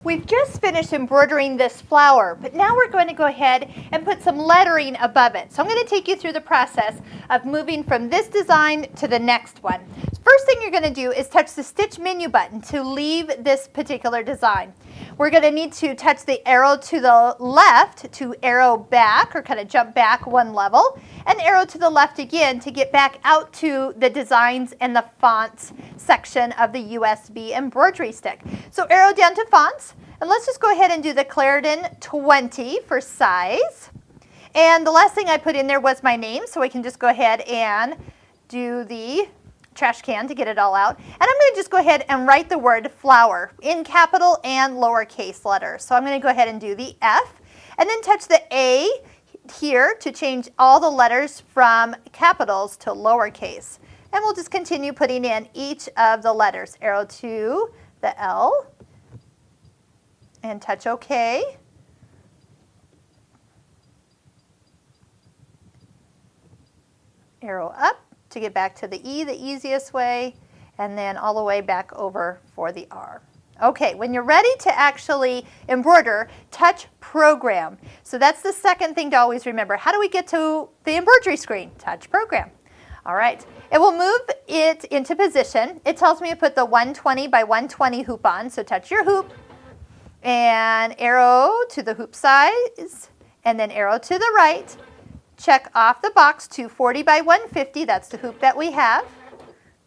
We've just finished embroidering this flower, but now we're going to go ahead and put some lettering above it. So I'm going to take you through the process of moving from this design to the next one. First thing you're going to do is touch the stitch menu button to leave this particular design. We're going to need to touch the arrow to the left to arrow back, or kind of jump back one level, and arrow to the left again to get back out to the designs and the fonts section of the USB embroidery stick. So arrow down to fonts, and let's just go ahead and do the Clarendon 20 for size. And the last thing I put in there was my name, so I can just go ahead and do the trash can to get it all out. And I'm going to just go ahead and write the word flower in capital and lowercase letters. So I'm going to go ahead and do the F, and then touch the A here to change all the letters from capitals to lowercase. And we'll just continue putting in each of the letters. Arrow to the L, and touch OK. Arrow up to get back to the E the easiest way, and then all the way back over for the R. Okay, when you're ready to actually embroider, touch Program. So that's the second thing to always remember. How do we get to the embroidery screen? Touch Program. All right, it will move it into position. It tells me to put the 120 by 120 hoop on, so touch your hoop, and arrow to the hoop size, and then arrow to the right. Check off the box 240 by 150, that's the hoop that we have.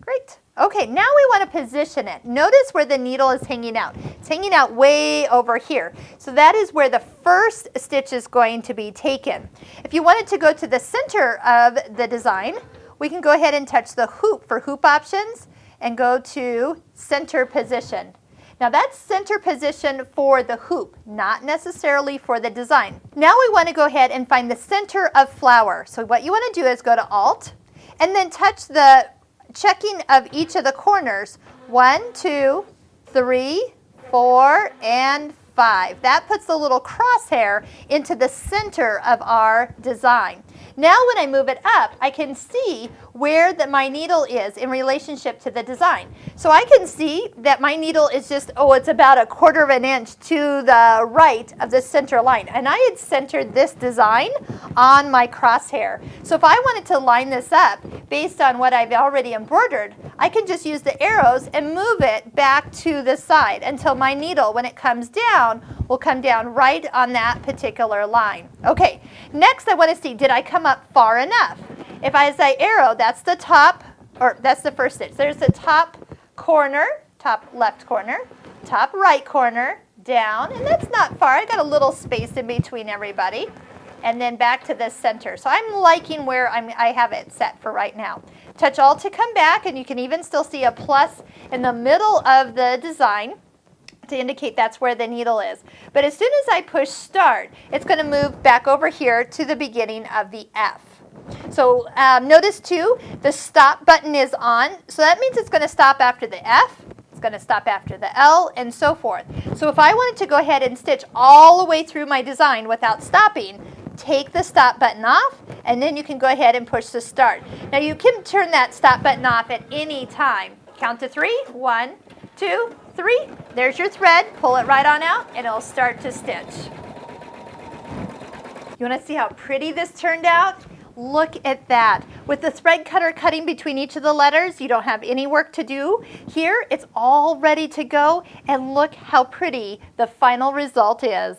Great. Okay, now we want to position it. Notice where the needle is hanging out. It's hanging out way over here. So that is where the first stitch is going to be taken. If you wanted to go to the center of the design, we can go ahead and touch the hoop for hoop options and go to center position. Now that's center position for the hoop, not necessarily for the design. Now we want to go ahead and find the center of flower. So what you want to do is go to Alt and then touch the checking of each of the corners. 1, 2, 3, 4, and 5. That puts the little crosshair into the center of our design. Now when I move it up, I can see where my needle is in relationship to the design. So I can see that my needle is just, it's about 1/4 of an inch to the right of the center line. And I had centered this design on my crosshair. So if I wanted to line this up based on what I've already embroidered, I can just use the arrows and move it back to the side until my needle, when it comes down, will come down right on that particular line. Okay, next I want to see, did I come up far enough? As I arrow, that's the top, or that's the first stitch. There's the top corner, top left corner, top right corner, down, and that's not far. I got a little space in between everybody, and then back to the center. So I'm liking where I have it set for right now. Touch Alt to come back, and you can even still see a plus in the middle of the design to indicate that's where the needle is. But as soon as I push Start, it's going to move back over here to the beginning of the F. So notice too, the stop button is on, so that means it's going to stop after the F, it's going to stop after the L, and so forth. So if I wanted to go ahead and stitch all the way through my design without stopping, take the stop button off, and then you can go ahead and push the Start. Now you can turn that stop button off at any time. Count to 3, 1, 2, 3. There's your thread. Pull it right on out, and it'll start to stitch. You want to see how pretty this turned out? Look at that. With the thread cutter cutting between each of the letters, you don't have any work to do. Here, it's all ready to go, and look how pretty the final result is.